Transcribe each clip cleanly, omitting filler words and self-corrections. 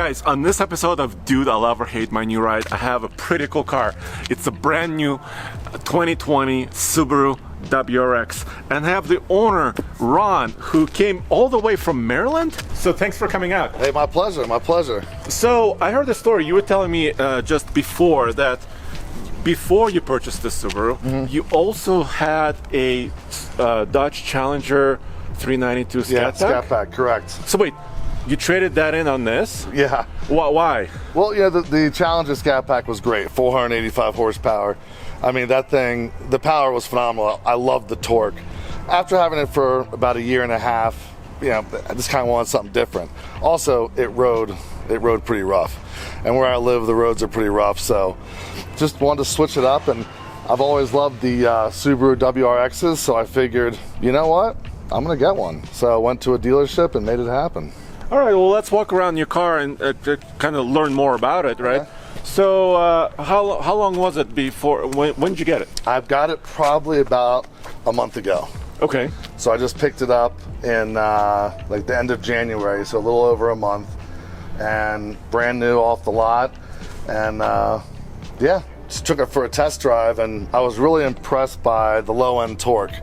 Guys, on this episode of Dude, I Love or Hate My New Ride, I have a pretty cool car. It's a brand new 2020 Subaru WRX. And I have the owner, Ron, who came all the way from Maryland. So thanks for coming out. Hey, my pleasure, my pleasure. So I heard the story. You were telling me just before that before you purchased the Subaru, you also had a Dodge Challenger 392 Scat Yeah, Pack? Scat Pack, correct. So wait, you traded that in on this? Yeah. Why? Well, yeah, the Challenger Scat Pack was great, 485 horsepower. I mean, that thing, the power was phenomenal. I loved the torque. After having it for about a year and a half, you know, I just kind of wanted something different. Also, it rode pretty rough. And where I live, the roads are pretty rough, so just wanted to switch it up. And I've always loved the Subaru WRXs, so I figured, you know what? I'm gonna get one. So I went to a dealership and made it happen. All right, well, let's walk around your car and kind of learn more about it, right? Okay. So how long was it before, when did you get it? I've got it probably about a month ago. Okay. So I just picked it up in like the end of January, so a little over a month, and brand new off the lot. And yeah, just took it for a test drive, and I was really impressed by the low end torque.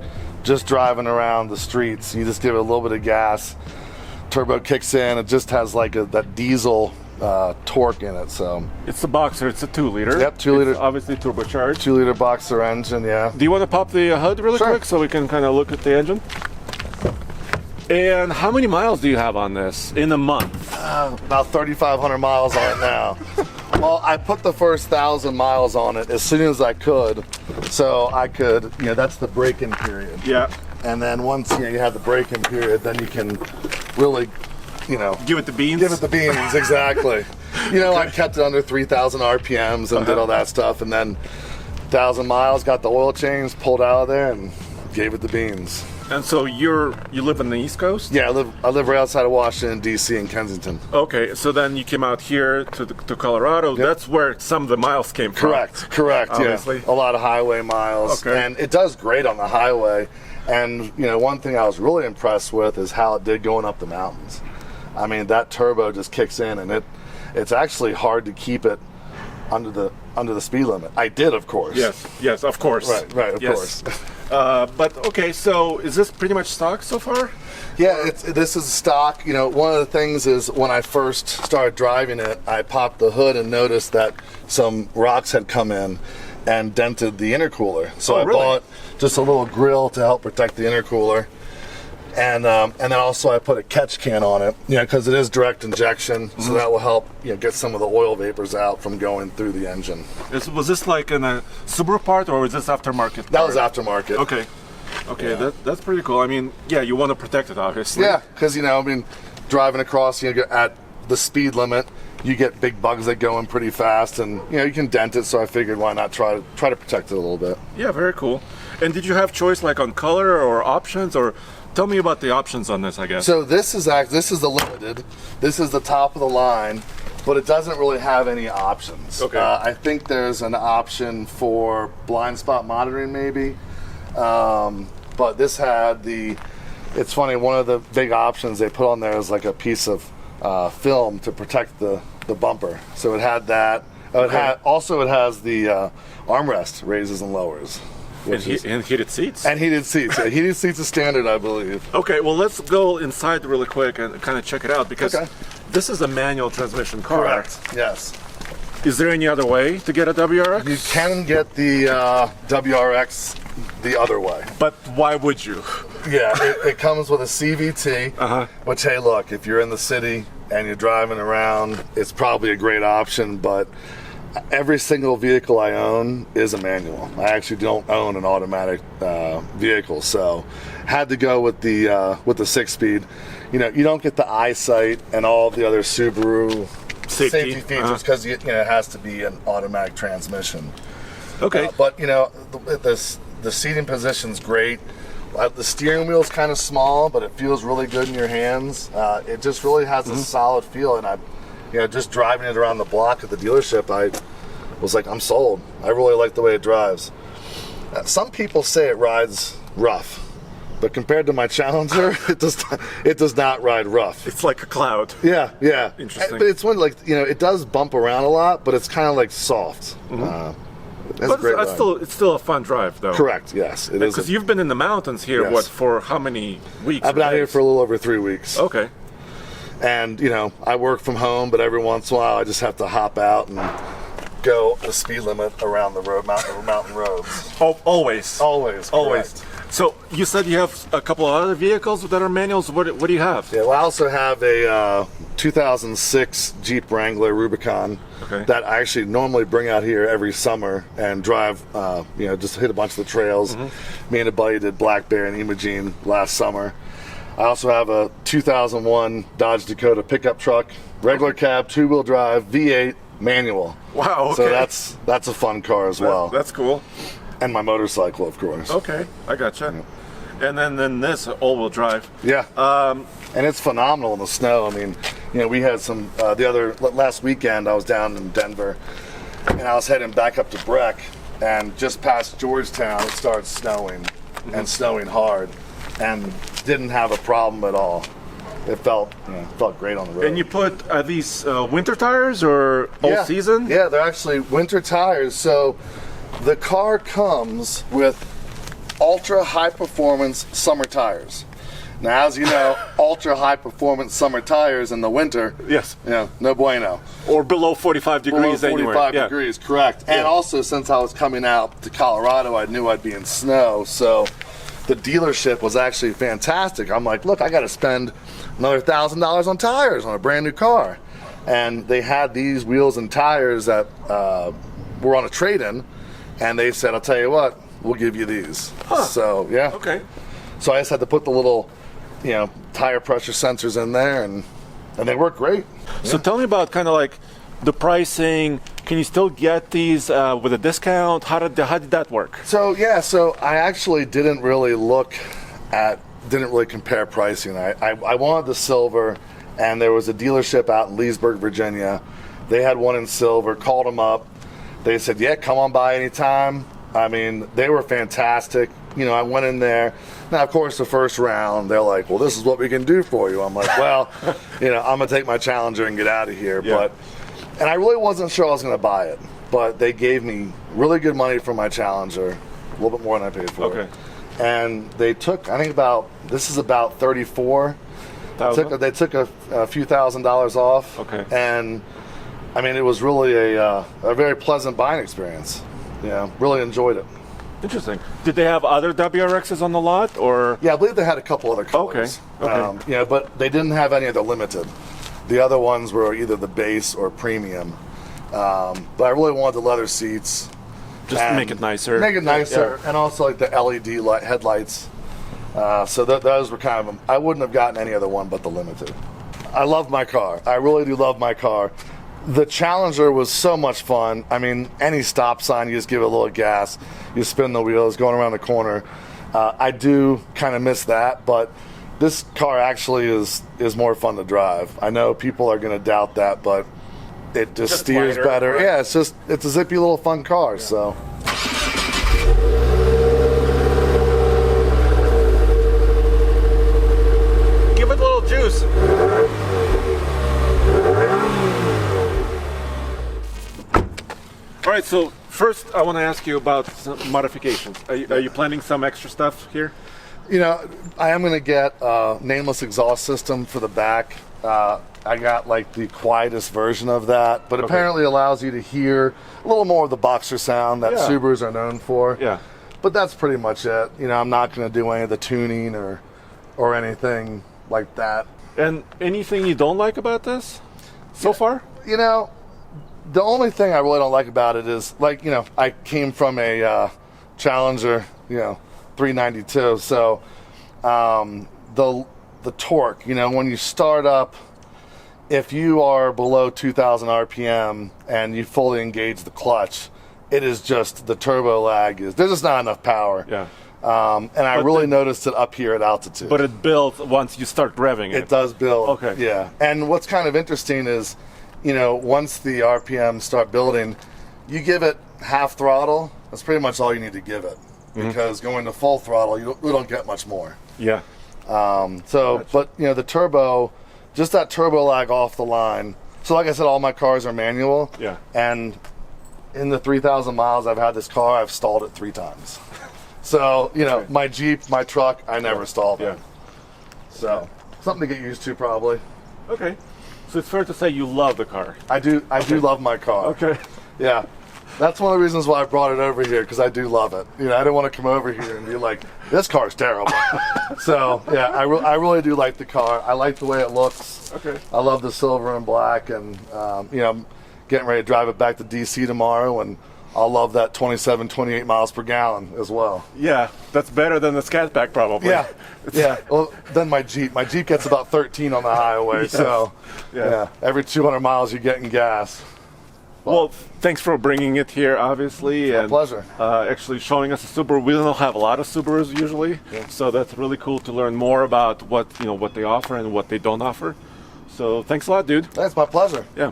Just driving around the streets, you just give it a little bit of gas, turbo kicks in, it just has like that diesel torque in it. So it's the Boxer, it's a 2-liter. Yep, 2-liter. It's obviously turbocharged. 2-liter Boxer engine, yeah. Do you want to pop the hood really Sure. quick so we can kind of look at the engine? And how many miles do you have on this in a month? About 3,500 miles on it now. Well, I put the first 1,000 miles on it as soon as I could, so I could, you know, that's the break-in period. Yeah. And then once you have the break-in period, then you can really, you know, Give it the beans? give it the beans, exactly. You know, I kept it under 3,000 RPMs and did all that stuff, and then 1,000 miles, got the oil change, pulled out of there, and gave it the beans. And so you live on the East Coast? Yeah, I live right outside of Washington, D.C. in Kensington. Okay, so then you came out here to Colorado. Yep. That's where some of the miles came from. Correct, Obviously. yeah. A lot of highway miles. Okay. And it does great on the highway. And, you know, one thing I was really impressed with is how it did going up the mountains. I mean, that turbo just kicks in, and it's actually hard to keep it under the speed limit. I did, of course. Yes, of course. Right, of Yes. course. But okay, so is this pretty much stock so far? Yeah, this is stock. You know, one of the things is when I first started driving it, I popped the hood and noticed that some rocks had come in and dented the intercooler. So really? I bought just a little grill to help protect the intercooler. And then also I put a catch can on it, you know, because it is direct injection, so that will help, you know, get some of the oil vapors out from going through the engine. Was this like in a Subaru part, or was this aftermarket? That was aftermarket. Okay, Yeah. that's pretty cool. I mean, yeah, you want to protect it, obviously. Yeah, because, you know, I mean, driving across, you know, at the speed limit, you get big bugs that go in pretty fast, and, you know, you can dent it, so I figured why not try to protect it a little bit. Yeah, very cool. And did you have choice like on color or options, or tell me about the options on this, I guess. So this is the limited. This is the top of the line, but it doesn't really have any options. Okay. I think there's an option for blind spot monitoring, maybe. But this had it's funny, one of the big options they put on there is like a piece of film to protect the bumper. So it had that. It has the armrest raises and lowers. And heated seats? And heated seats. Yeah, heated seats is standard, I believe. Okay, well, let's go inside really quick and kind of check it out, because Okay. this is a manual transmission car. Correct. Yes. Is there any other way to get a WRX? You can get the WRX the other way. But why would you? Yeah, it comes with a CVT, which, hey, look, if you're in the city and you're driving around, it's probably a great option, but every single vehicle I own is a manual. I actually don't own an automatic vehicle, so had to go with the 6-speed. You know, you don't get the eyesight and all the other Subaru safety features because it has to be an automatic transmission. Okay. But you know, the seating position's great. The steering wheel's kind of small, but it feels really good in your hands. It just really has a solid feel, and just driving it around the block at the dealership, I was like, I'm sold. I really like the way it drives. Some people say it rides rough, but compared to my Challenger, it does not ride rough. It's like a cloud. Yeah. Interesting. But it's one like it does bump around a lot, but it's kind of like soft. It's But a great ride. it's still a fun drive, though. Correct. Yes, it is. Because you've been in the mountains here, Yes. what, for how many weeks? I've been out here days? for a little over 3 weeks. Okay. And I work from home, but every once in a while I just have to hop out and go the speed limit around the road, mountain roads. Oh, always. Always. Always. So you said you have a couple of other vehicles that are manuals. What do you have? Yeah, well, I also have a 2006 Jeep Wrangler Rubicon that I actually normally bring out here every summer and drive, just hit a bunch of the trails. Me and a buddy did Black Bear and Imogene last summer. I also have a 2001 Dodge Dakota pickup truck, regular cab, two-wheel drive, V8, manual. Wow, okay. So that's a fun car as well. That's cool. And my motorcycle, of course. Okay, I gotcha. And then this all-wheel drive. Yeah. And it's phenomenal in the snow. I mean, we had some last weekend I was down in Denver, and I was heading back up to Breck, and just past Georgetown it started snowing, and snowing hard, and didn't have a problem at all. It felt great on the road. And you put these winter tires or all season? Yeah, they're actually winter tires. So the car comes with ultra high performance summer tires. Now, as you know, ultra high performance summer tires in the winter, Yes. no bueno. Or below 45 degrees Below 45 anywhere. degrees, correct. And also, since I was coming out to Colorado, I knew I'd be in snow, so the dealership was actually fantastic. I'm like, look, I got to spend another $1,000 on tires on a brand new car. And they had these wheels and tires that were on a trade-in, and they said, I'll tell you what, we'll give you these. So, yeah. Okay. So I just had to put the little, tire pressure sensors in there, and they work great. So tell me about kind of like the pricing. Can you still get these with a discount? How did that work? So I actually didn't really compare pricing. I wanted the silver, and there was a dealership out in Leesburg, Virginia. They had one in silver. Called them up. They said, yeah, come on by anytime. I mean, they were fantastic. I went in there. Now, of course, the first round, they're like, well, this is what we can do for you. I'm like, well, I'm going to take my Challenger and get out of here. Yeah. And I really wasn't sure I was going to buy it. But they gave me really good money for my Challenger, a little bit more than I paid for it. And they took, I think this is about $34,000. They took a few $1,000s off. Okay. And, I mean, it was really a very pleasant buying experience. Really enjoyed it. Interesting. Did they have other WRXs on the lot, or? Yeah, I believe they had a couple other colors. Okay. But they didn't have any of the limited. The other ones were either the base or premium. But I really wanted the leather seats. Just to make it nicer. Make it nicer, and also like the LED headlights. So those were kind of, I wouldn't have gotten any other one but the limited. I love my car. I really do love my car. The Challenger was so much fun. I mean, any stop sign, you just give it a little gas, you spin the wheels, going around the corner. I do kind of miss that, but this car actually is more fun to drive. I know people are going to doubt that, but it just steers lighter, better. right? Yeah, it's a zippy little fun car. So. Give it a little juice. All right, so first I want to ask you about some modifications. Are you planning some extra stuff here? I am going to get a nameless exhaust system for the back. I got like the quietest version of that, but apparently allows you to hear a little more of the boxer sound that Subarus are known for. Yeah. But that's pretty much it. I'm not going to do any of the tuning or anything like that. And anything you don't like about this so far? The only thing I really don't like about it is, I came from a Challenger, 392. So the torque, when you start up, if you are below 2,000 RPM and you fully engage the clutch, it is just the turbo lag there's just not enough power. Yeah. And I really noticed it up here at altitude. But it builds once you start revving it. It does build. Okay. Yeah. And what's kind of interesting is, once the RPM start building, you give it half throttle, that's pretty much all you need to give it. because going to full throttle, we don't get much more. Yeah. But you know, the turbo, just that turbo lag off the line. So like I said, all my cars are manual. Yeah. And in the 3,000 miles I've had this car, I've stalled it 3 times. So, you know, my Jeep, my truck, I never stalled it. So, something to get used to probably. Okay. So it's fair to say you love the car. I do love my car. Okay. Yeah. That's one of the reasons why I brought it over here, because I do love it. You know, I didn't want to come over here and be like, this car's terrible. So, yeah, I really do like the car. I like the way it looks. Okay. I love the silver and black, and, you know, I'm getting ready to drive it back to D.C. tomorrow, and I'll love that 27, 28 miles per gallon as well. Yeah, that's better than the Scat pack probably. Yeah, yeah. Well, then my Jeep gets about 13 on the highway, Yes. so Yeah. every 200 miles you're getting gas. Well, thanks for bringing it here, obviously. My pleasure. Actually showing us a Subaru. We don't have a lot of Subarus usually, so that's really cool to learn more about what they offer and what they don't offer. So thanks a lot, dude. That's my pleasure. Yeah.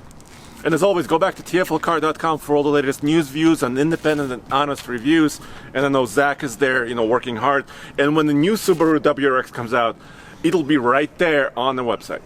And as always, go back to TFLcar.com for all the latest news, views, and independent and honest reviews. And I know Zach is there, working hard. And when the new Subaru WRX comes out, it'll be right there on the website.